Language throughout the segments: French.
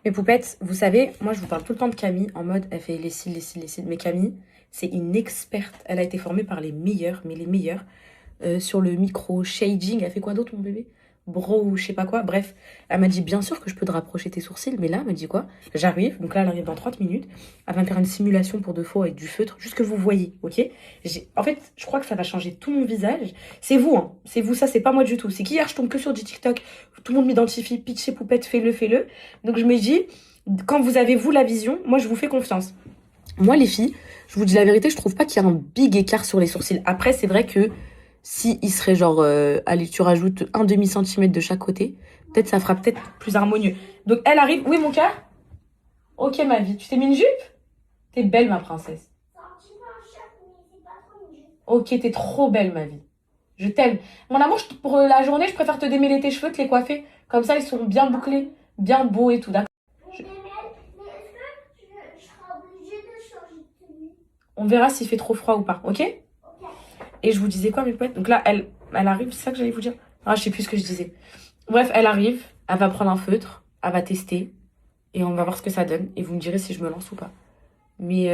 Mes poupettes, vous savez, moi je vous parle tout le temps de Camille en mode elle fait les cils, les cils, les cils. Mais Camille, c'est une experte. Elle a été formée par les meilleurs, mais les meilleurs, sur le micro shading. Elle fait quoi d'autre, mon bébé? Bro ou je sais pas quoi. Bref, elle m'a dit bien sûr que je peux te rapprocher tes sourcils, mais là, elle m'a dit quoi? J'arrive, donc là, elle arrive dans 30 minutes. Elle va me faire une simulation pour de faux avec du feutre, juste que vous voyez, ok? En fait, je crois que ça va changer tout mon visage. C'est vous, hein. C'est vous, ça, c'est pas moi du tout. C'est qu'hier, je tombe que sur du TikTok. Tout le monde m'identifie, pitch et poupette, fais-le, fais-le. Donc je me dis, quand vous avez vous la vision, moi je vous fais confiance. Moi les filles, je vous dis la vérité, je trouve pas qu'il y a un big écart sur les sourcils. Après c'est vrai que si il serait genre, allez tu rajoutes un demi-centimètre de chaque côté, peut-être ça fera peut-être plus harmonieux. Donc elle arrive, oui mon cœur? Ok ma vie, tu t'es mis une jupe? T'es belle ma princesse. Ok, t'es trop belle ma vie. Je t'aime. Mon amour, pour la journée, je préfère te démêler tes cheveux, te les coiffer. Comme ça, ils seront bien bouclés, bien beaux et tout, d'accord? On verra s'il fait trop froid ou pas, ok? Et je vous disais quoi, mes poètes? Donc là, elle arrive, c'est ça que j'allais vous dire? Ah, je sais plus ce que je disais. Bref, elle arrive, elle va prendre un feutre, elle va tester, et on va voir ce que ça donne. Et vous me direz si je me lance ou pas. Mais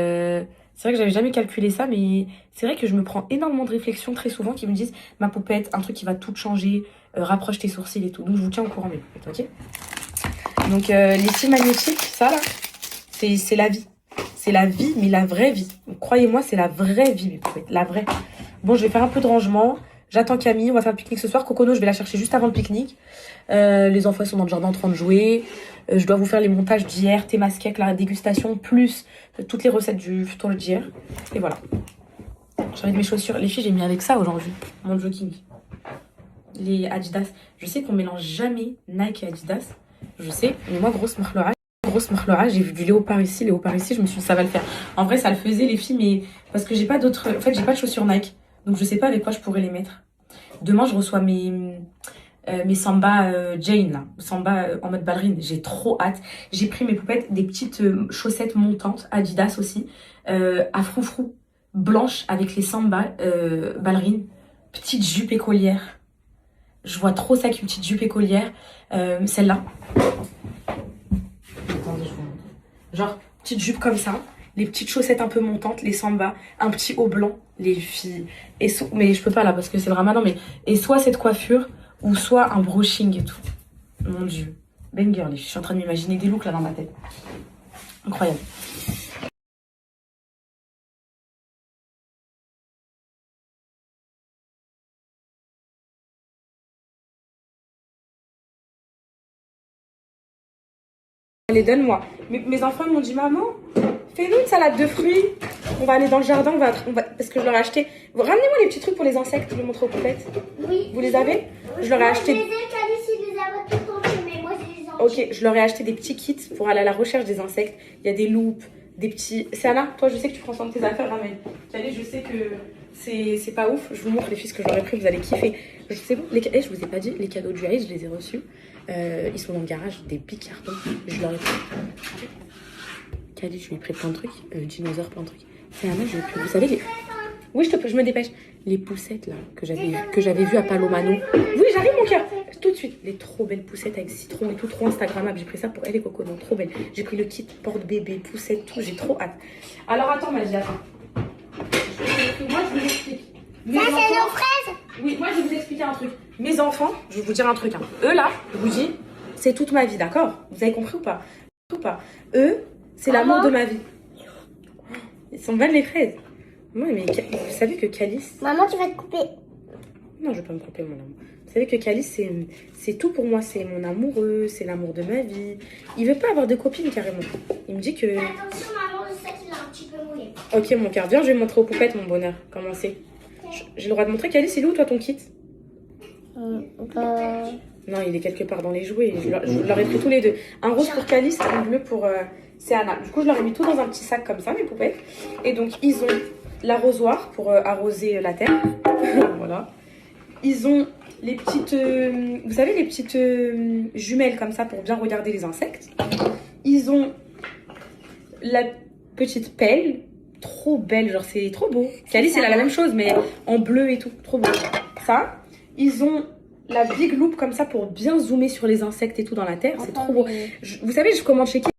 c'est vrai que j'avais jamais calculé ça, mais c'est vrai que je me prends énormément de réflexions très souvent qui me disent ma poupette, un truc qui va tout changer, rapproche tes sourcils et tout. Donc je vous tiens au courant, mes poupettes, ok? Donc les cils magnétiques, ça là, c'est la vie. C'est la vie, mais la vraie vie. Croyez-moi, c'est la vraie vie, mes poupettes, la vraie. Bon, je vais faire un peu de rangement. J'attends Camille, on va faire un pique-nique ce soir. Cocono, je vais la chercher juste avant le pique-nique. Les enfants sont dans le jardin en train de jouer. Je dois vous faire les montages d'hier, thé masqué avec la dégustation, plus toutes les recettes du tour d'hier. Et voilà. J'ai envie de mes chaussures. Les filles, j'ai mis avec ça aujourd'hui. Mon jogging. Les Adidas. Je sais qu'on mélange jamais Nike et Adidas. Je sais, mais moi, grosse marlora. J'ai vu du léopard ici, je me suis dit ça va le faire. En vrai, ça le faisait les filles, mais parce que j'ai pas d'autres. En fait, j'ai pas de chaussures Nike. Donc je sais pas avec quoi je pourrais les mettre. Demain, je reçois mes Samba Jane, là. Samba en mode ballerine. J'ai trop hâte. J'ai pris mes poupettes, des petites chaussettes montantes, Adidas aussi, à froufrou, blanches avec les Samba ballerines. Petite jupe écolière. Je vois trop ça qu'une petite jupe écolière. Celle-là. Attendez, je vous montre. Genre, petite jupe comme ça. Les petites chaussettes un peu montantes, les Samba, un petit haut blanc, les filles. Mais je peux pas là parce que c'est le ramadan, mais et soit cette coiffure, ou soit un brushing et tout. Mon dieu. Banger, les filles. Je suis en train de m'imaginer des looks là dans ma tête. Incroyable. Allez, donne-moi. Mes enfants m'ont dit, maman, fais-nous une salade de fruits. On va aller dans le jardin, parce que je leur ai acheté. Ramenez-moi les petits trucs pour les insectes, je vais montrer aux poupettes. Oui. Vous les avez? Je leur ai acheté. Ok, je leur ai acheté des petits kits pour aller à la recherche des insectes. Il y a des loupes, des petits. C'est Anna, toi, je sais que tu prends soin de tes affaires, hein, mais Calais, je sais que c'est pas ouf. Je vous montre les filles ce que je leur ai pris, vous allez kiffer. C'est bon, je vous ai pas dit, les cadeaux du Aïe, je les ai reçus. Ils sont dans le garage, des big cartons. Je leur ai pris. Calais, je lui ai pris plein de trucs. Dinosaures, plein de trucs. C'est Anna, je lui ai pris. Vous savez, les. Oui, je me dépêche. Les poussettes là que j'avais vues à Palomano. Oui, j'arrive mon cœur. Tout de suite. Les trop belles poussettes avec citron et tout, trop instagrammable. J'ai pris ça pour elle et Coco, non, trop belle. J'ai pris le kit porte-bébé, poussette, tout. J'ai trop hâte. Alors attends, Magie, attends. Moi, je vous explique. Ça, c'est nos fraises. Oui, moi, je vais vous expliquer un truc. Mes enfants, je vais vous dire un truc. Hein. Eux là, je vous dis, c'est toute ma vie, d'accord? Vous avez compris ou pas? Eux, c'est l'amour de ma vie. Ils sont belles les fraises. Oui, mais vous savez que Calice... Maman, tu vas te couper. Non, je vais pas me couper, mon amour. Vous savez que Calice, c'est tout pour moi. C'est mon amoureux, c'est l'amour de ma vie. Il veut pas avoir de copine, carrément. Il me dit que... Attention, maman, le sac, il est un petit peu mouillé. Ok, mon cœur. Viens, je vais montrer aux poupettes, mon bonheur. Comment c'est. J'ai le droit de montrer, Calice, il est où, toi, ton kit? Non, il est quelque part dans les jouets. Je leur ai pris tous les deux. Un rose pour Calice, un bleu pour... c'est Anna. Du coup, je leur ai mis tout dans un petit sac comme ça, mes poupettes. Et donc, ils ont... l'arrosoir pour arroser la terre. Voilà. Ils ont les petites... vous savez, les petites jumelles comme ça pour bien regarder les insectes. Ils ont la petite pelle. Trop belle, genre c'est trop beau. Calice, c'est la même chose, mais en bleu et tout. Trop beau. Ça. Ils ont la big loupe comme ça pour bien zoomer sur les insectes et tout dans la terre. C'est trop beau. Vous savez, je commande chez qui?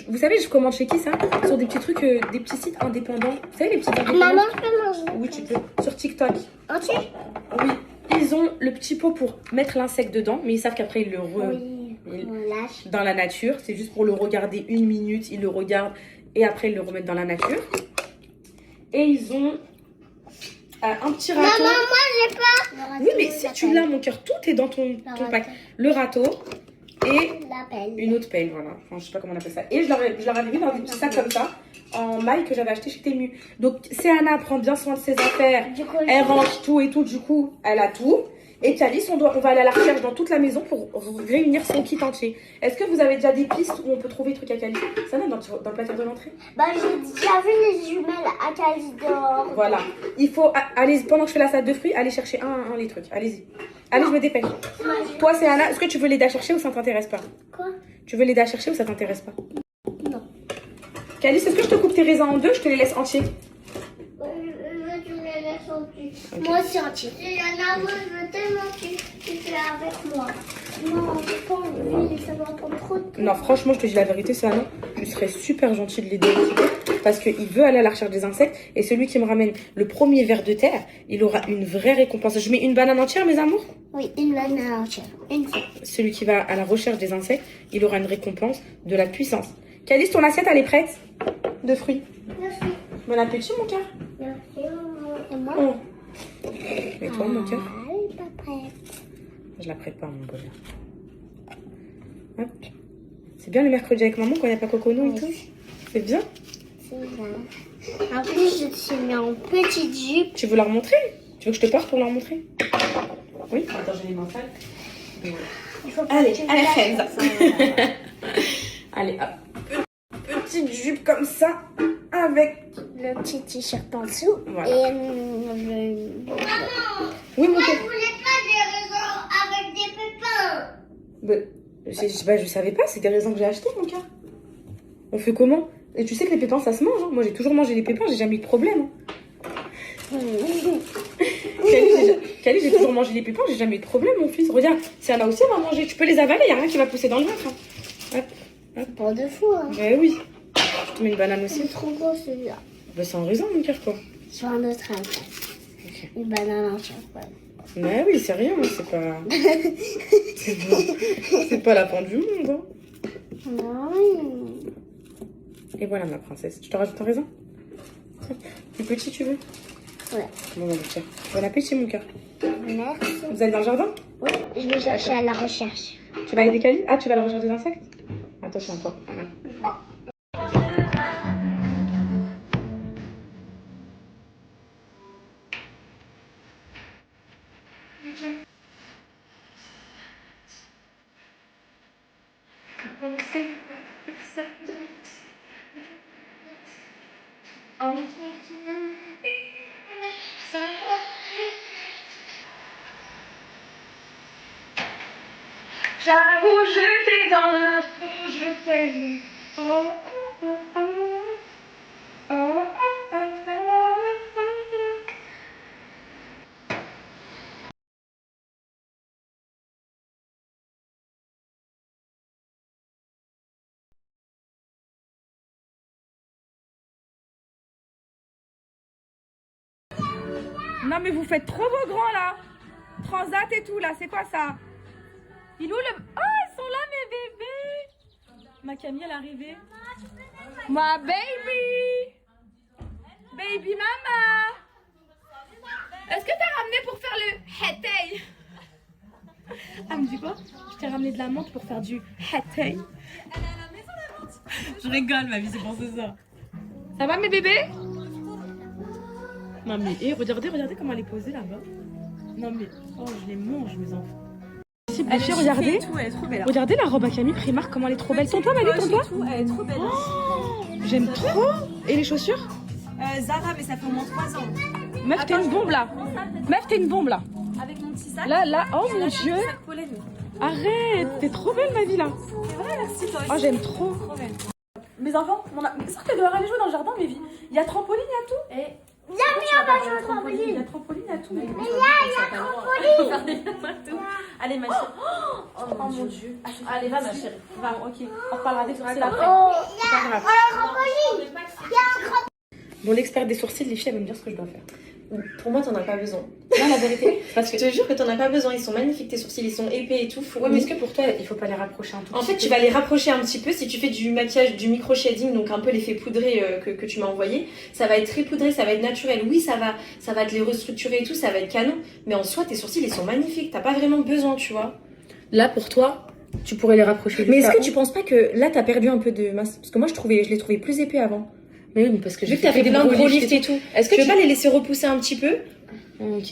Vous savez, je commande chez qui ça? Sur des petits trucs, des petits sites indépendants. Vous savez, les petits indépendants? Maman, je peux manger. Oui, tu peux. Sur TikTok. Entier? Oui. Ils ont le petit pot pour mettre l'insecte dedans, mais ils savent qu'après, ils le relâchent dans la nature. C'est juste pour le regarder 1 minute. Ils le regardent et après, ils le remettent dans la nature. Et ils ont un petit râteau. Maman, moi, j'ai pas. Oui, mais si tu l'as, mon cœur, tout est dans ton pack. Le râteau et une autre pelle, voilà. Enfin, je sais pas comment on appelle ça. Et je leur avais mis dans des petits sacs comme ça, en maille que j'avais acheté chez Temu. Donc, Céana prend bien soin de ses affaires. Elle range tout et tout. Du coup, elle a tout. Et Calice, on va aller à la recherche dans toute la maison pour réunir son kit entier. Est-ce que vous avez déjà des pistes où on peut trouver des trucs à Calice? Ça là, dans le placard de l'entrée? Bah, j'ai déjà vu les jumelles à Calice dehors. Voilà. Il faut aller, pendant que je fais la salade de fruits, aller chercher les trucs. Allez-y. Allez, je me dépêche. Toi, c'est Anna. Est-ce que tu veux l'aider à chercher ou ça t'intéresse pas? Quoi? Tu veux l'aider à chercher ou ça t'intéresse pas? Non. Calice, est-ce que je te coupe tes raisins en deux? Je te les laisse entiers. Tu me les laisses entiers. Okay. Moi aussi entier. Moi, je veux tellement que tu fais avec moi. Non, j'ai pas envie, ça va prendre trop de temps. Non, franchement, je te dis la vérité, c'est Anna. Tu serais super gentil de l'aider un petit peu parce qu'il veut aller à la recherche des insectes. Et celui qui me ramène le premier ver de terre, il aura une vraie récompense. Je mets une banane entière, mes amours? Oui, une banane entière. Une seule. Celui qui va à la recherche des insectes, il aura une récompense de la puissance. Calice, ton assiette, elle est prête? De fruits. Merci. Bon appétit, mon cœur. Merci. Et moi? Oh. Et toi, mon cœur? Elle est pas prête. Je la prête pas, mon bonheur. Hop. C'est bien le mercredi avec maman quand il n'y a pas Coconou et tout. C'est bien. C'est bien. En plus, je suis mis en petite jupe. Tu veux leur montrer? Tu veux que je te porte pour leur montrer? Oui. Attends, j'ai les mains sales. Allez, allez, allez, hop. Petite jupe comme ça, avec le petit t-shirt en dessous. Voilà. Et oui, mon cœur. Je voulais pas des raisins avec des pépins. Je savais pas, c'est des raisins que j'ai achetés, mon cœur. On fait comment? Et tu sais que les pépins, ça se mange. Hein. Moi, j'ai toujours mangé les pépins, j'ai jamais eu de problème. Hein. Cali, j'ai toujours mangé les pépins, j'ai jamais eu de problème, mon fils. Regarde, si Anna aussi va manger, tu peux les avaler, il n'y a rien qui va pousser dans le ventre. Hein. Hop, hop. Pas de fou, hein. Ouais, oui. Je te mets une banane aussi. C'est trop gros celui-là. Bah, c'est en raisin, mon cœur, quoi. Sur un autre après. Okay. Une banane entière, quoi. Mais oui, c'est rien, c'est pas... c'est pas la fin du monde, hein. Non. Et voilà, ma princesse. Je te rajoute un raisin? Plus petit, tu veux? Ouais. Bon, bah, tiens. Bon appétit, mon cœur. Merci. Vous allez dans le jardin? Oui, je vais chercher à la recherche. Tu vas aller Cali? Ah, tu vas à la recherche des insectes? Attention, toi. J'avoue, je t'ai dans la peau, je t'aime. Oh, oh, oh, oh, oh, oh, Non mais vous faites trop vos grands là. Transat et tout là, c'est quoi ça? Il est où le... Oh, ils sont là mes bébés. Ma Camille elle est arrivée. Ma baby. Baby mama. Est-ce que t'as ramené pour faire le hatay? Ah me dis quoi? Je t'ai ramené de la menthe pour faire du hatay. Elle est à la maison la menthe. Je rigole ma vie, c'est pour ça. Ça va mes bébés? Non mais regardez comment elle est posée là-bas. Non mais oh je les mange mes enfants. Regardez, tout, elle est trop belle. Regardez la robe à Camille Primark comment elle est trop belle. Tonton Manu, tonton. Elle est trop belle. Oh, j'aime trop. Et les chaussures? Zara mais ça fait au moins 3 ans. Meuf t'es une bombe là. Meuf t'es une bombe là. Avec mon petit sac. Là oh mon dieu. Arrête, t'es trop belle ma vie là. C'est vrai merci toi aussi. Oh j'aime trop. Trop belle. Mes enfants, sortez dehors, allez jouer dans le jardin mes vies. Il y a trampoline, il y a tout. Et on va jouer au Il y trampoline. a trampoline, il y a tout. Mais là, il y a trampoline. Allez, ma chérie. Oh mon Dieu. Allez, va, ma chérie. Va, ok. On reparlera des sourcils après. Oh, C'est pas grave. trampoline. Il y a un trampoline. Bon, l'expert des sourcils, les filles, elles vont me dire ce que je dois faire. Pour moi, t'en as pas besoin. Non, la vérité, parce Je que. te jure que t'en as pas besoin. Ils sont magnifiques, tes sourcils. Ils sont épais et tout. Ouais, mais est-ce que pour toi, il faut pas les rapprocher un tout En petit fait, peu tu vas les rapprocher un petit peu si tu fais du maquillage, du micro-shading, donc un peu l'effet poudré que tu m'as envoyé. Ça va être très poudré, ça va être naturel. Oui, ça va te les restructurer et tout, ça va être canon. Mais en soi, tes sourcils, ils sont magnifiques. T'as pas vraiment besoin, tu vois. Là, pour toi, tu pourrais les rapprocher. Mais est-ce jusqu'à que tu penses pas que là, t'as perdu un peu de masse? Parce que moi, je les trouvais plus épais avant. Mais oui, mais parce que Vu que t'as fait plein de gros lifts et tout. Est-ce Tu que veux pas les laisser repousser un petit peu? Ok.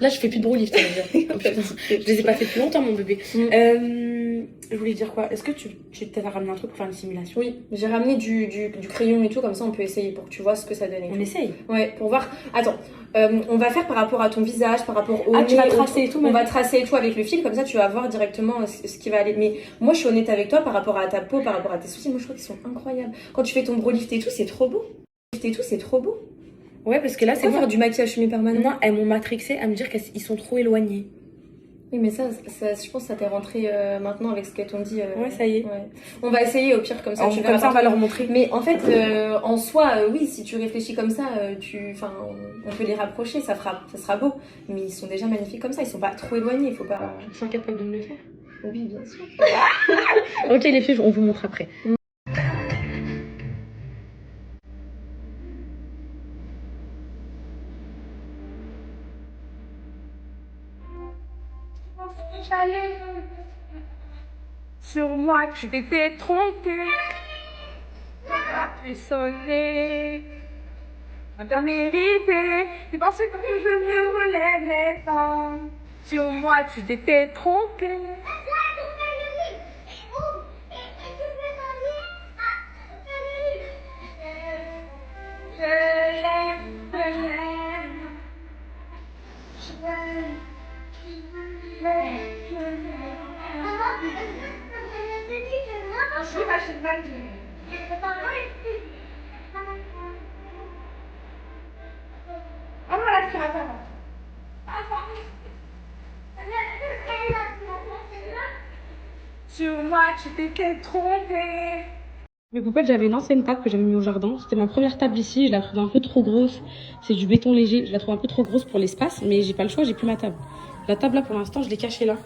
Là, je fais plus de gros lifts, ça veut dire. Oh, putain. Je les ai pas fait depuis longtemps, mon bébé. Je voulais dire quoi? Est-ce que tu t'avais ramené un truc pour faire une simulation? Oui, j'ai ramené du crayon et tout, comme ça on peut essayer pour que tu vois ce que ça donne. On essaye. Ouais, pour voir. Attends, on va faire par rapport à ton visage, par rapport au Ah, tu nez, vas tracer et tout, on va tracer et tout avec le fil, comme ça tu vas voir directement ce qui va aller. Mais moi je suis honnête avec toi par rapport à ta peau, par rapport à tes soucis, moi je trouve qu'ils sont incroyables. Quand tu fais ton brow lift et tout, c'est trop beau. C'est trop beau. Ouais, parce que là, C'est voir du maquillage fumé permanent. Non, elles m'ont matrixé à me dire qu'ils sont trop éloignés. Oui, mais ça, je pense que ça t'est rentré maintenant avec ce qu'elles t'ont dit. Ouais, ça y est. Ouais. On va essayer au pire, comme ça tu verras. Comme ça, on va leur montrer. Mais en fait, en soi, oui, si tu réfléchis comme ça, on peut les rapprocher, ça sera beau. Mais ils sont déjà magnifiques comme ça, ils sont pas trop éloignés, il faut pas. Ils sont capables de me le faire. Oui, bien sûr. Ok, les filles, on vous montre après. Sur moi, tu t'étais trompé. Tu sonné. T'as mérité. C'est parce que je ne voulais pas. Sur moi, tu t'étais trompé. Je l'aime, je l'aime. Je l'aime. Sur moi, tu t'étais trompé. Mais poupette, j'avais une ancienne table que j'avais mis au jardin. C'était ma première table ici. Je la trouve un peu trop grosse. C'est du béton léger. Je la trouve un peu trop grosse pour l'espace. Mais j'ai pas le choix, j'ai plus ma table. La table là, pour l'instant, je l'ai cachée là.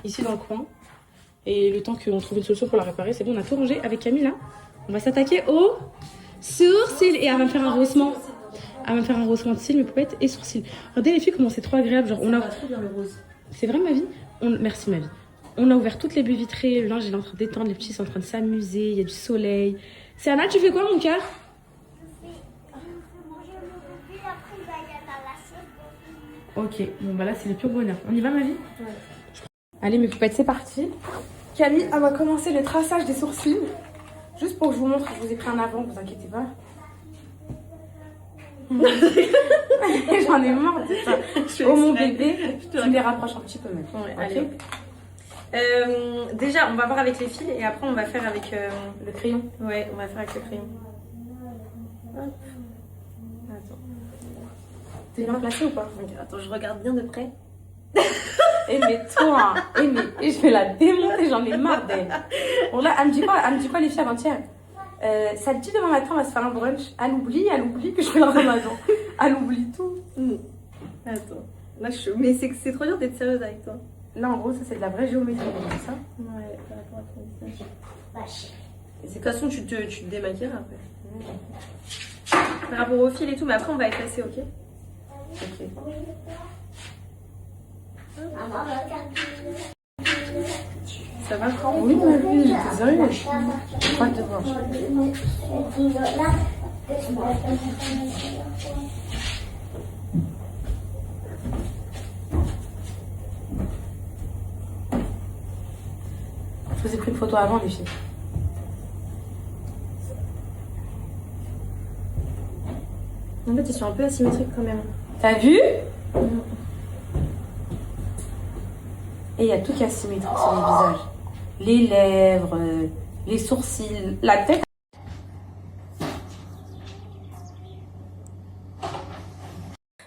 Ici dans le coin. Et le temps qu'on trouve une solution pour la réparer, c'est bon, on a tout rangé avec Camille là. On va s'attaquer aux sourcils. Et elle va me faire un rehaussement. Elle va me faire un rehaussement de cils, mes poupettes et sourcils. Regardez les filles, comment c'est trop agréable. Genre, on a. trop bien le rose. C'est vrai ma vie? Merci ma vie. On a ouvert toutes les baies vitrées. Le linge il est en train de détendre. Les petits sont en train de s'amuser. Il y a du soleil. C'est Anna, tu fais quoi mon cœur? Ok, bon bah là c'est le pur bonheur. On y va ma vie? Ouais. Allez mes poupettes, c'est parti. Camille, elle va commencer le traçage des sourcils. Juste pour que je vous montre, je vous ai pris un avant, vous inquiétez pas. J'en ai marre de ça. Oh mon bébé, tu me les rapproches un petit peu même. Ouais, Ok. allez. Déjà, on va voir avec les fils et après on va faire avec Le crayon. Ouais, on va faire avec le crayon. Hop. Attends. T'es bien placé ou pas? Attends, je regarde bien de près. Eh mais toi, et je vais la démonter, j'en ai marre d'elle. Bon là, elle me dit quoi les filles avant-hier? Ça te dit demain matin on va se faire un brunch? Elle oublie que je fais la Ramadan. Elle oublie tout. Attends. Là, mais c'est trop dur d'être sérieuse avec toi. Là en gros ça c'est de la vraie géométrie, c'est ça? Ouais, par rapport à ton visage. Et de toute façon, tu te démaquilleras après. Par rapport au fil et tout, mais après on va effacer, ok? Ok. Ça va quand? Oui ma vie, j'étais sérieuse. Je crois que te voir. Je vous ai pris une photo avant les filles. En fait, ils sont un peu asymétriques quand même. T'as vu? Et il y a tout qui est asymétrique sur le visage. Les lèvres, les sourcils, la tête.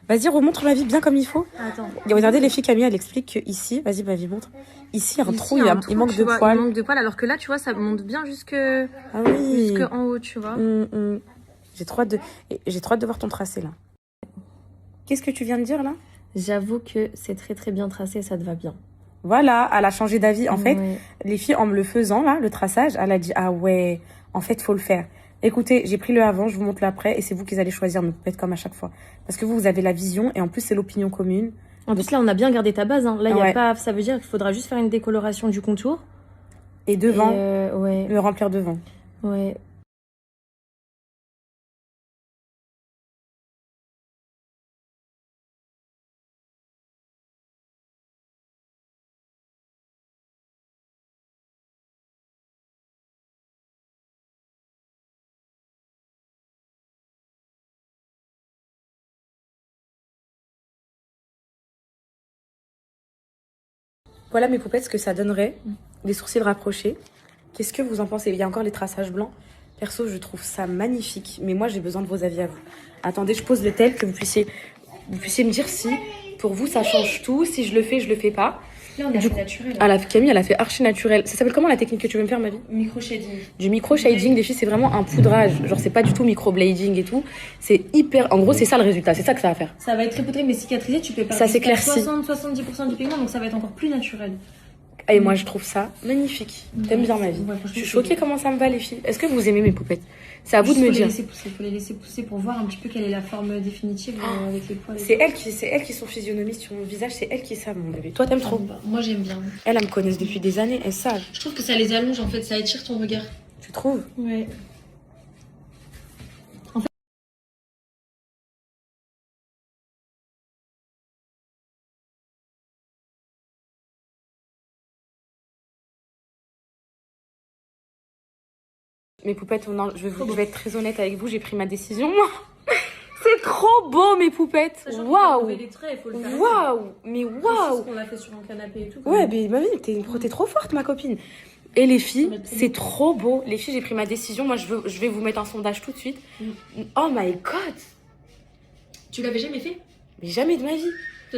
Vas-y, remontre ma vie bien comme il faut. Attends. Et regardez les filles, Camille, elle explique que ici, vas-y, ma vie montre. Ici, il y a un trou, il manque de poils. Il manque de poils, alors que là, tu vois, ça monte bien jusque en haut, tu vois. J'ai trop hâte de voir ton tracé, là. Qu'est-ce que tu viens de dire, là? J'avoue que c'est très très bien tracé, ça te va bien. Voilà, elle a changé d'avis. En fait, Ouais. les filles, en me le faisant, là, le traçage, elle a dit, ah ouais, en fait, faut le faire. Écoutez, j'ai pris le avant, je vous montre l'après, et c'est vous qui allez choisir, mais peut-être comme à chaque fois. Parce que vous avez la vision, et en plus, c'est l'opinion commune. En plus, là, on a bien gardé ta base. Hein. Là, y a Ouais. pas... ça veut dire qu'il faudra juste faire une décoloration du contour. Et devant, Ouais. le remplir devant. Ouais. Voilà mes poupettes, ce que ça donnerait. Les sourcils rapprochés. Qu'est-ce que vous en pensez? Il y a encore les traçages blancs. Perso, je trouve ça magnifique. Mais moi, j'ai besoin de vos avis à vous. Attendez, je pose le tel que vous puissiez me dire si, pour vous, ça change tout. Si je le fais pas. Là, on a fait naturel. Ah, Camille, elle a fait archi naturel. Ça s'appelle comment la technique que tu veux me faire, ma vie? Micro-shading. Du micro-shading, les filles, c'est vraiment un poudrage. Genre, c'est pas du tout micro-blading et tout. C'est hyper... En gros, c'est ça le résultat. C'est ça que ça va faire. Ça va être très poudré, mais cicatrisé, tu peux perdre Ça s'éclaircit. 60-70% du pigment, donc ça va être encore plus naturel. Et moi, je trouve ça magnifique. T'aimes bien ma vie. Ouais, Je suis choquée comment ça me va, les filles. Est-ce que vous aimez mes poupettes? C'est à vous de me dire. Il faut les laisser pousser pour voir un petit peu quelle est la forme définitive avec les poils. C'est elles qui sont physionomistes sur mon visage. C'est elles qui savent, mon bébé. Toi, t'aimes trop. Moi, j'aime bien. Elles me connaissent depuis des années. Elles savent. Je trouve que ça les allonge, en fait, ça étire ton regard. Tu trouves? Ouais. Mes poupettes, non, je vais être très honnête avec vous. J'ai pris ma décision. C'est trop beau, mes poupettes. Waouh. Waouh. Mais waouh. On l'a fait sur un canapé et tout. Ouais, mais ma vie, t'es trop forte, ma copine. Et les filles, c'est trop beau. Les filles, j'ai pris ma décision. Moi, je vais vous mettre un sondage tout de suite. Oh my god. Tu l'avais jamais fait? Mais jamais de ma vie.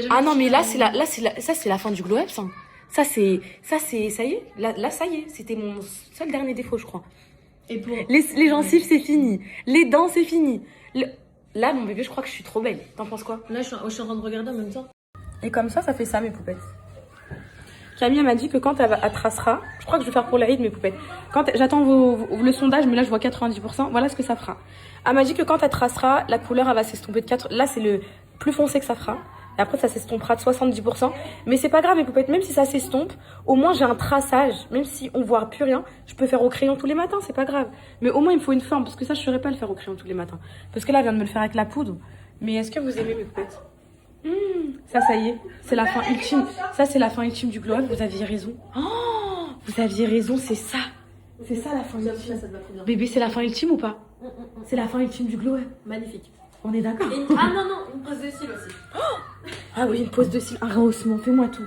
Ah non, mais là, ça, c'est la fin du glow up, ça. Ça, ça y est. Là, ça y est. C'était mon seul dernier défaut, je crois. Et pour... Les gencives, c'est fini. Les dents, c'est fini. Là, mon bébé, je crois que je suis trop belle. T'en penses quoi? Là, je suis en train de regarder en même temps. Et comme ça fait ça, mes poupettes. Camille m'a dit que quand elle tracera, je crois que je vais faire pour l'Aïd, mes poupettes. J'attends le sondage, mais là, je vois 90%. Voilà ce que ça fera. Elle m'a dit que quand elle tracera, la couleur, elle va s'estomper de 4. Là, c'est le plus foncé que ça fera. Et après, ça s'estompera de 70%. Mais c'est pas grave, mes poupettes. Même si ça s'estompe, au moins, j'ai un traçage. Même si on voit plus rien, je peux faire au crayon tous les matins. C'est pas grave. Mais au moins, il me faut une forme. Parce que ça, je saurais pas le faire au crayon tous les matins. Parce que là, elle vient de me le faire avec la poudre. Mais est-ce que vous aimez mes poupettes? Ça y est. C'est la fin ultime. Ça, c'est la fin ultime du glow up. Vous aviez raison. Oh, vous aviez raison, c'est ça. C'est ça, la fin ultime. Ça te va trop bien. Bébé, c'est la fin ultime ou pas? C'est la fin ultime du glow up. Magnifique. On est d'accord? Ah non, une pose de cils aussi. Ah oui, une pose de cils, un rehaussement, fais-moi tout.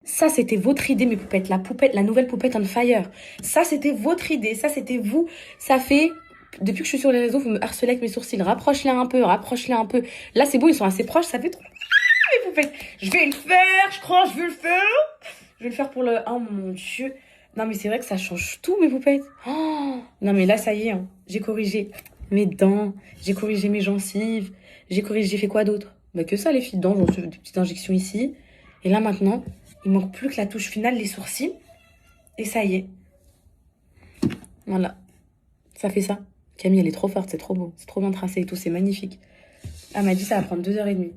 Ça, c'était votre idée, mes poupettes. La nouvelle poupette on fire. Ça, c'était votre idée. Ça, c'était vous. Ça fait... Depuis que je suis sur les réseaux, vous me harcelez avec mes sourcils. Rapproche-les un peu, rapproche-les un peu. Là, c'est beau, ils sont assez proches. Ça fait trop... mes poupettes. Je vais le faire, je crois, je vais le faire. Je vais le faire pour le... Oh mon Dieu. Non, mais c'est vrai que ça change tout, mes poupettes. Oh non, mais là, ça y est. Hein. J'ai corrigé mes dents. J'ai corrigé mes gencives. J'ai fait quoi d'autre? Bah que ça, les filles dedans, j'ai des petites injections ici. Et là, maintenant, il manque plus que la touche finale, les sourcils. Et ça y est. Voilà. Ça fait ça. Camille, elle est trop forte, c'est trop beau. C'est trop bien tracé et tout, c'est magnifique. Elle m'a dit ça va prendre 2h30.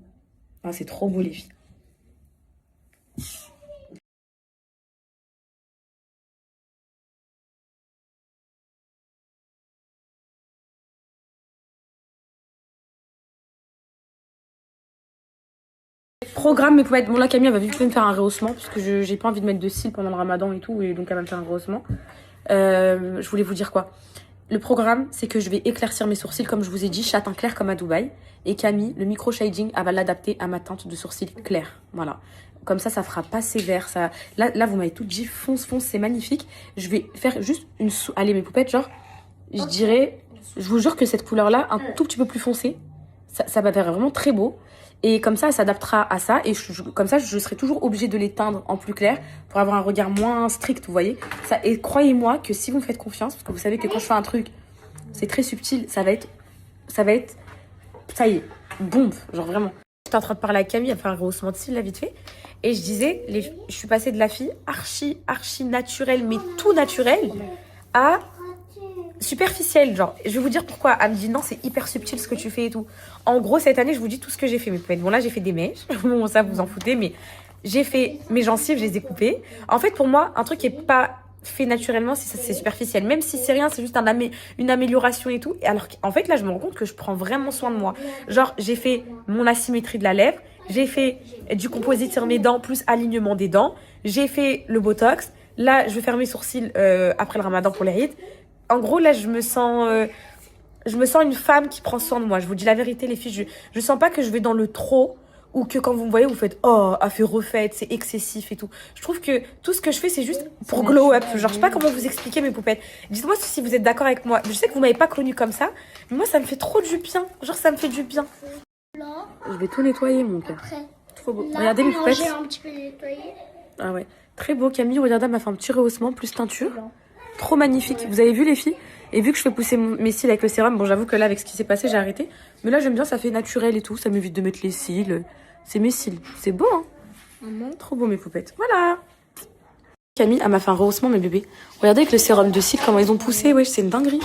Ah, c'est trop beau, les filles. Programme, mais bon là Camille elle va vite fait me faire un rehaussement parce que j'ai pas envie de mettre de cils pendant le ramadan et tout, et donc elle va me faire un rehaussement. Je voulais vous dire quoi. Le programme, c'est que je vais éclaircir mes sourcils comme je vous ai dit, châtain clair comme à Dubaï. Et Camille, le micro shading, elle va l'adapter à ma teinte de sourcils clair. Voilà. Comme ça fera pas sévère. Ça... Là vous m'avez tout dit, fonce, c'est magnifique. Je vais faire juste une... Allez mes poupettes, genre, je dirais, je vous jure que cette couleur-là, un tout petit peu plus foncée, Ça va faire vraiment très beau. Et comme ça, elle s'adaptera à ça. Et comme ça, je serai toujours obligée de les teindre en plus clair pour avoir un regard moins strict, vous voyez. Et croyez-moi que si vous me faites confiance, parce que vous savez que quand je fais un truc, c'est très subtil, ça va être, ça y est, bombe, genre vraiment. J'étais en train de parler à Camille, à faire un rehaussement de cils, là, vite fait. Et je disais, je suis passée de la fille archi naturelle, mais tout naturel, à superficielle, genre. Je vais vous dire pourquoi. Elle me dit non, c'est hyper subtil ce que tu fais et tout. En gros, cette année, je vous dis tout ce que j'ai fait, mes poètes. Bon, là, j'ai fait des mèches. Bon, ça, vous en foutez, mais j'ai fait mes gencives, je les ai coupées. En fait, pour moi, un truc qui est pas fait naturellement, c'est superficiel. Même si c'est rien, c'est juste une amélioration et tout. Et alors qu'en fait, là, je me rends compte que je prends vraiment soin de moi. Genre, j'ai fait mon asymétrie de la lèvre. J'ai fait du composite sur mes dents, plus alignement des dents. J'ai fait le botox. Là, je vais faire mes sourcils après le ramadan pour les rides. En gros, là, je me sens une femme qui prend soin de moi. Je vous dis la vérité, les filles. Je sens pas que je vais dans le trop ou que quand vous me voyez, vous faites oh, a fait refaite, c'est excessif et tout. Je trouve que tout ce que je fais, c'est juste pour glow up. Genre, je sais pas comment vous expliquer mes poupettes. Dites-moi si vous êtes d'accord avec moi. Je sais que vous m'avez pas connue comme ça, mais moi, ça me fait trop du bien. Genre, ça me fait du bien. Je vais tout nettoyer, mon cœur. Trop beau. Là, Regardez mes poupettes. j'ai un petit peu nettoyé. Ah ouais. Très beau, Camille. Regardez, elle m'a fait un petit rehaussement plus teinture. Trop magnifique. Vous avez vu, les filles? Et vu que je fais pousser mes cils avec le sérum, bon, j'avoue que là, avec ce qui s'est passé, j'ai arrêté. Mais là, j'aime bien, ça fait naturel et tout. Ça m'évite de mettre les cils. C'est mes cils. C'est beau, hein? Trop beau, mes poupettes. Voilà. Camille, elle m'a fait un rehaussement, mes bébés. Regardez avec le sérum de cils, comment ils ont poussé. Wesh, c'est une dinguerie.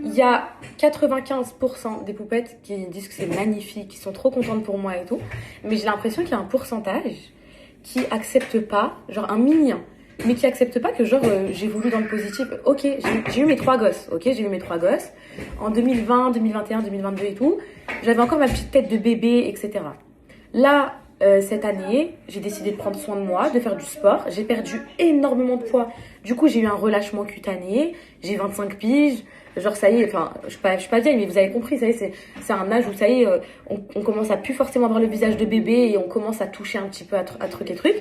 Il y a 95% des poupettes qui disent que c'est magnifique, qui sont trop contentes pour moi et tout. Mais j'ai l'impression qu'il y a un pourcentage qui accepte pas, genre un mignon, mais qui accepte pas que genre j'ai voulu dans le positif. Ok, j'ai eu mes 3 gosses, ok, j'ai eu mes 3 gosses en 2020, 2021, 2022 et tout. J'avais encore ma petite tête de bébé, etc. Là, cette année, j'ai décidé de prendre soin de moi, de faire du sport. J'ai perdu énormément de poids. Du coup, j'ai eu un relâchement cutané. J'ai 25 piges. Genre, ça y est, enfin, je suis pas vieille, mais vous avez compris, ça y est, c'est un âge où ça y est, on commence à plus forcément avoir le visage de bébé et on commence à toucher un petit peu à truc et truc.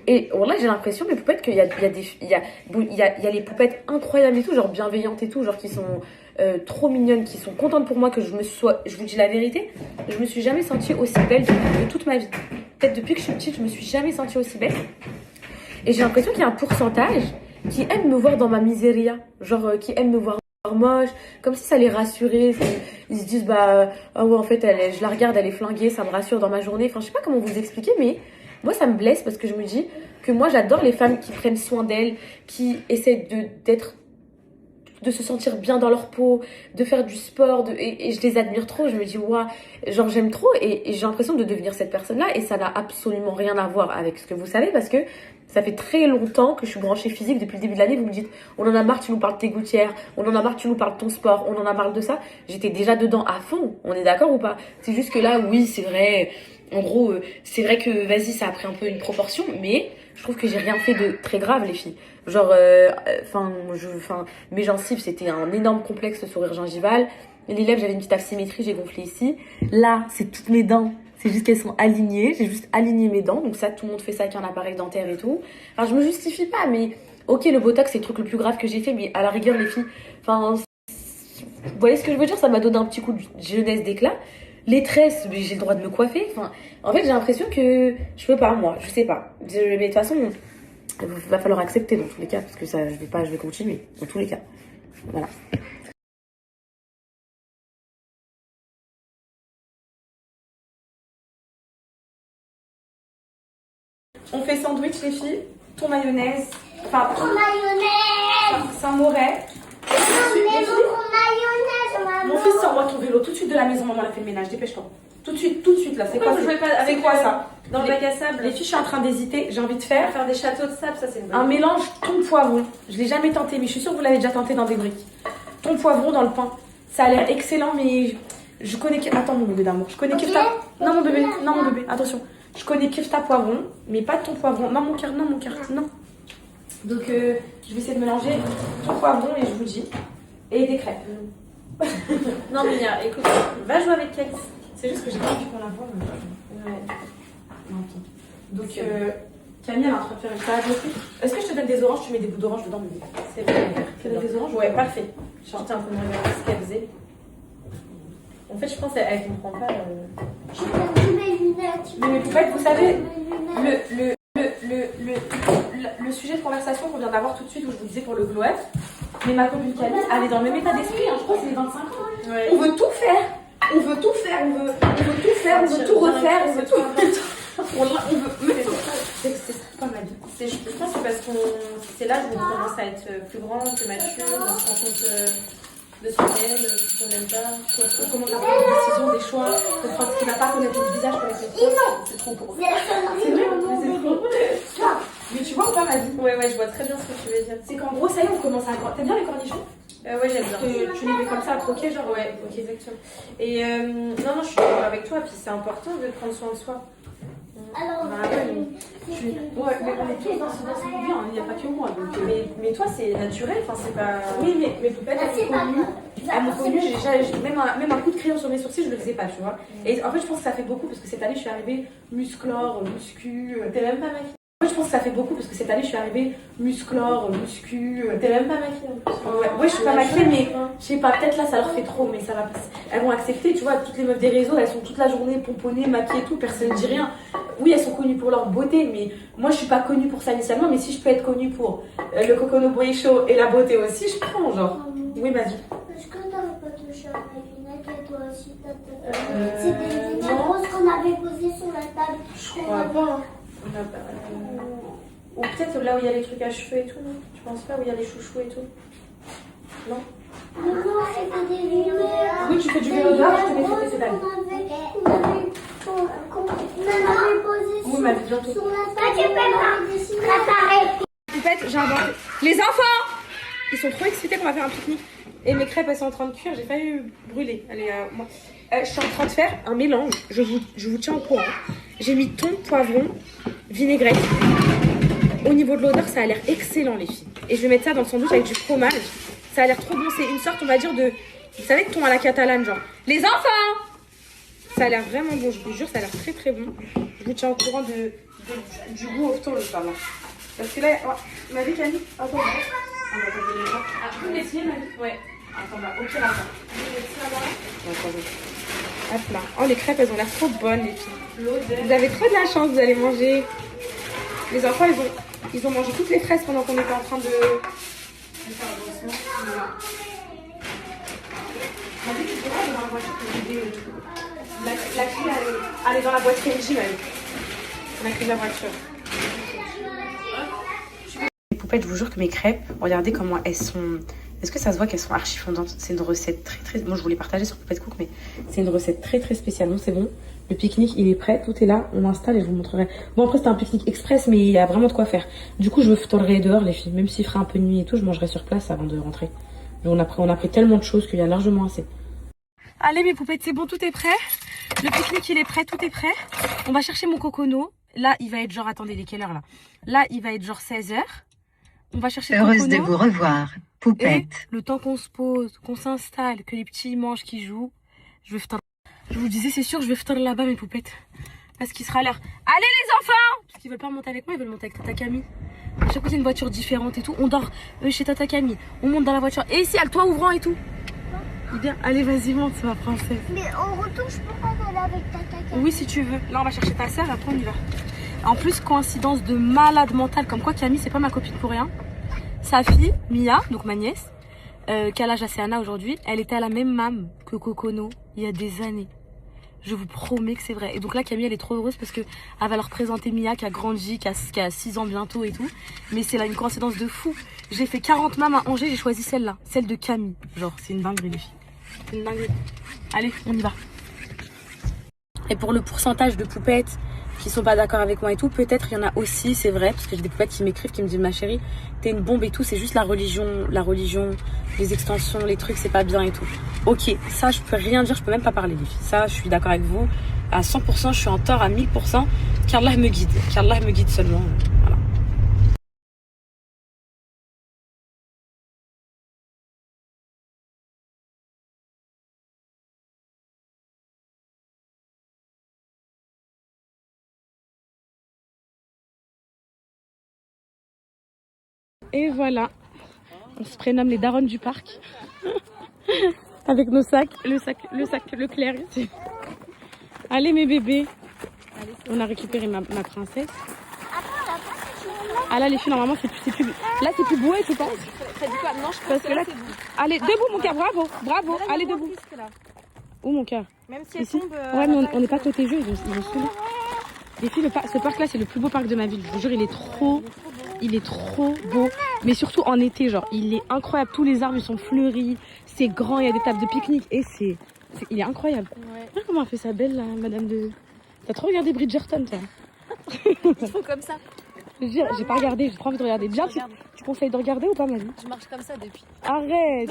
Et bon, là, j'ai l'impression, mes poupettes, qu'il y a les poupettes incroyables et tout, genre bienveillantes et tout, genre qui sont trop mignonnes, qui sont contentes pour moi, je vous dis la vérité, je me suis jamais sentie aussi belle de toute ma vie. Peut-être depuis que je suis petite, je me suis jamais sentie aussi belle. Et j'ai l'impression qu'il y a un pourcentage qui aime me voir dans ma miséria, genre qui aime me voir moche, comme si ça les rassurait. Ils se disent bah oh ouais, en fait je la regarde, elle est flinguée, ça me rassure dans ma journée. Enfin, je sais pas comment vous expliquer, mais moi ça me blesse parce que je me dis que moi j'adore les femmes qui prennent soin d'elles, qui essaient de se sentir bien dans leur peau, de faire du sport, et je les admire trop. Je me dis waouh, genre j'aime trop, et j'ai l'impression de devenir cette personne-là, et ça n'a absolument rien à voir avec ce que vous savez, parce que ça fait très longtemps que je suis branchée physique. Depuis le début de l'année, vous me dites on en a marre, tu nous parles de tes gouttières, on en a marre, tu nous parles de ton sport, on en a marre de ça. J'étais déjà dedans à fond, on est d'accord ou pas? C'est juste que là, oui, c'est vrai, en gros, c'est vrai que vas-y, ça a pris un peu une proportion, mais je trouve que j'ai rien fait de très grave, les filles. Genre, mes gencives, c'était un énorme complexe de sourire gingival. Les lèvres, j'avais une petite asymétrie, j'ai gonflé ici. Là, c'est toutes mes dents. C'est juste qu'elles sont alignées. J'ai juste aligné mes dents. Donc ça, tout le monde fait ça avec un appareil dentaire et tout. Enfin, je me justifie pas, mais ok, le botox, c'est le truc le plus grave que j'ai fait. Mais à la rigueur, les filles, enfin, vous voyez ce que je veux dire? Ça m'a donné un petit coup de jeunesse, d'éclat. Les tresses, j'ai le droit de me coiffer. Enfin, en fait, j'ai l'impression que je peux pas, moi. Je sais pas. Mais de toute façon, il va falloir accepter dans tous les cas. Parce que ça, je vais continuer. Dans tous les cas. Voilà. On fait sandwich, les filles. Ton mayonnaise. Enfin, Ton mayonnaise. Saint-Moret. Mais mon mayonnaise, maman. Mon fils, sors-moi ton vélo tout de suite de la maison. Maman a fait le ménage. Dépêche-toi. Tout de suite là. C'est quoi, vous jouez pas avec quoi ça? Dans le bac à sable. Les filles, je suis en train d'hésiter. J'ai envie de faire Faire des châteaux de sable, ça c'est une bonne un idée. mélange thon poivron. Je l'ai jamais tenté, mais je suis sûre que vous l'avez déjà tenté dans des briques. Thon poivron dans le pain. Ça a l'air excellent, mais je connais. Attends, mon bébé d'amour. Je connais Ok. Kefta. Non, mon bébé. Non, mon bébé. Attention. Je connais Kefta poivron, mais pas thon poivron. Non, mon cœur. Non, mon cœur. Non. Donc, je vais essayer de mélanger thon poivron et je vous dis. Et des crêpes. Non, mais écoute, va jouer avec Kate. C'est juste que j'ai pas envie qu'on la voie. Ouais. Donc, Camille, elle est en train de faire une salade de fruits. Est-ce que je te donne des oranges? Tu mets des bouts d'orange dedans, mais c'est vrai. Tu donnes des oranges? Ouais, parfait. Je suis en train de regarder ce qu'elle faisait. En fait, je pense qu'elle comprend pas. J'ai perdu mes lunettes. Mais mes poupettes, vous savez, le sujet de conversation qu'on vient d'avoir tout de suite, où je vous disais pour le glow up, mais ma copine Camille, elle est dans le même état d'esprit, hein, je crois que c'est les 25 ans. Ouais. On veut tout faire. On veut tout faire, on veut tout faire, on veut tout refaire, on veut tout. On veut. C'est pas ma vie. Je pense que parce qu'on. C'est là où on commence à être plus grand, plus mature, on se rend compte de ce qu'on aime, de ce qu'on n'aime pas. On commence à prendre des décisions, des choix, comprendre ce qui va pas, connaître le visage, connaître les choses. C'est trop pour eux. C'est vrai, mais c'est trop. Mais tu vois ou pas ma vie? Ouais, je vois très bien ce que tu veux dire. C'est qu'en gros, ça y est, on commence à. T'aimes bien les cornichons? Ouais, j'aime bien. Tu les mets comme ça à croquer, genre? Ouais, ok, exactement. Et non, je suis d'accord avec toi, puis c'est important de prendre soin de soi. Alors, ouais, mais on est tous dans ce milieu, il n'y a pas que moi. Donc, mais toi, c'est naturel, enfin, c'est pas. Oui, mais mes poupettes, elles m'ont connue, même un coup de crayon sur mes sourcils, je le faisais pas, tu vois. Et en fait, je pense que ça fait beaucoup parce que cette année, je suis arrivée musclore, muscu. T'es même pas maquillée. En fait, je pense que ça fait beaucoup parce que cette année, je suis arrivée musclore, muscu. T'es même pas maquillée en plus. Ouais, je suis pas maquillée, mais je sais pas, peut-être là, ça leur fait trop, mais ça va passer. Elles vont accepter, tu vois, toutes les meufs des réseaux, elles sont toute la journée pomponnées, maquillées et tout, personne ne dit rien. Oui, elles sont connues pour leur beauté, mais moi, je suis pas connue pour ça initialement, mais si je peux être connue pour le Cocono Boy Show et la beauté aussi, je prends, genre. Oui, vas-y. Est-ce que t'as pas touché à mes lunettes et toi aussi c'est des lunettes roses qu'on avait posées sur la table. Je crois pas. Ou peut-être là où il y a les trucs à cheveux et tout, non? Tu penses pas où il y a les chouchous et tout? Non? Non, c'était des lunettes. Oui, tu fais du vélo d'art, je te les fais cette année. On avait posé Oui, ma vie, bientôt. sur la table. Tu peux pas Poupette, j'ai inventé. Les enfants! Ils sont trop excités qu'on va faire un pique-nique. Et mes crêpes, elles sont en train de cuire, j'ai failli brûler. Allez, moi. Je suis en train de faire un mélange, je vous tiens au courant. J'ai mis thon, poivron, vinaigrette. Au niveau de l'odeur, ça a l'air excellent, les filles. Et je vais mettre ça dans le sandwich avec du fromage. Ça a l'air trop bon, c'est une sorte, on va dire, de... Vous savez, de thon à la catalane, genre. Les enfants! Ça a l'air vraiment bon, je vous jure, ça a l'air très très bon. Je vous tiens au courant du goût au thon, le soir, là. Parce que là, oh, ma vie, Camille, attends. Vous l'essayez, ma vie? Ouais. Attends, bah, ok, là. Hop là. Oh, les crêpes, elles ont l'air trop bonnes, les filles. Vous avez trop de la chance, vous allez manger. Les enfants, ils ont mangé toutes les fraises pendant qu'on était en train de faire le lancement. Ma vie, tu peux pas aller dans la voiture que j'ai dit. La clé, elle est dans la boîte Kenji, ma vie. La clé de la voiture. Les poupettes, je vous jure que mes crêpes, regardez comment elles sont. Est-ce que ça se voit qu'elles sont archi fondantes? C'est une recette très très... Moi je voulais partager sur Poupette Cook, mais c'est une recette très très spéciale. Donc c'est bon, le pique-nique il est prêt, tout est là, on installe et je vous montrerai. Bon après c'était un pique-nique express, mais il y a vraiment de quoi faire. Du coup je me tolerai dehors les filles, même s'il fera un peu de nuit et tout, je mangerai sur place avant de rentrer. Mais on a pris tellement de choses qu'il y a largement assez. Allez mes poupettes, c'est bon, tout est prêt. Le pique-nique il est prêt, tout est prêt. On va chercher mon cocono. Là il va être genre, attendez, il est quelle heure là? Là il va être genre 16h. On va chercher Heureuse Cocono. de vous revoir, Poupette. Et le temps qu'on se pose, qu'on s'installe, que les petits mangent, qu'ils jouent, je vais ftar. Je vous disais, c'est sûr, je vais ftar là-bas, mes poupettes. Parce qu'il sera l'air. Allez les enfants! Parce qu'ils veulent pas monter avec moi, ils veulent monter avec Tata Camille. À chaque fois, c'est une voiture différente et tout. On dort chez Tata Camille. On monte dans la voiture. Et ici, il y a le toit ouvrant et tout. Il bien. Allez, vas-y, monte, c'est ma princesse. Mais on retourne, je peux pas aller avec Tata Camille. Oui, si tu veux. Là, on va chercher ta sœur et après, on y va. En plus, coïncidence de malade mentale, comme quoi Camille, c'est pas ma copine pour rien. Sa fille, Mia, donc ma nièce, quel âge a Céana aujourd'hui, elle était à la même mam que Cocono il y a des années. Je vous promets que c'est vrai. Et donc là, Camille, elle est trop heureuse parce que elle va leur présenter Mia qui a grandi, qui a 6 ans bientôt et tout. Mais c'est là une coïncidence de fou. J'ai fait 40 mams à Angers, j'ai choisi celle-là, celle de Camille. Genre, c'est une dinguerie, les filles. C'est une dinguerie. Allez, on y va. Et pour le pourcentage de poupettes qui sont pas d'accord avec moi et tout, peut-être il y en a aussi, c'est vrai, parce que j'ai des poupettes qui m'écrivent, qui me disent ma chérie, t'es une bombe et tout, c'est juste la religion, les extensions, les trucs, c'est pas bien et tout. Ok, ça je peux rien dire, je peux même pas parler les filles. Ça, je suis d'accord avec vous, à 100%, je suis en tort à 1000%, qu'Allah me guide seulement. Voilà. Et voilà. On se prénomme les daronnes du parc. Avec nos sacs. Le sac Leclerc ici. Allez mes bébés. On a récupéré ma princesse. Ah là les filles normalement c'est plus... Là c'est plus boué je pense. T'as dit quoi? Non, je Parce que là... Allez debout mon cœur, bravo. Allez debout. Où mon cœur? Même si elle Ici. tombe. Ouais mais on n'est pas protégés, ils vont se saouler. Les filles, ce parc là c'est le plus beau parc de ma ville. Je vous jure il est trop beau. Mais surtout en été genre il est incroyable. Tous les arbres ils sont fleuris. C'est grand, il y a des tables de pique-nique. Et il est incroyable. Ouais. Regarde comment elle fait ça belle là, madame de... T'as trop regardé Bridgerton toi? Ils font comme ça. Je veux dire, j'ai pas regardé, j'ai trop envie de regarder. Bien, tu conseilles de regarder ou pas, Marie? Je marche comme ça depuis. Arrête!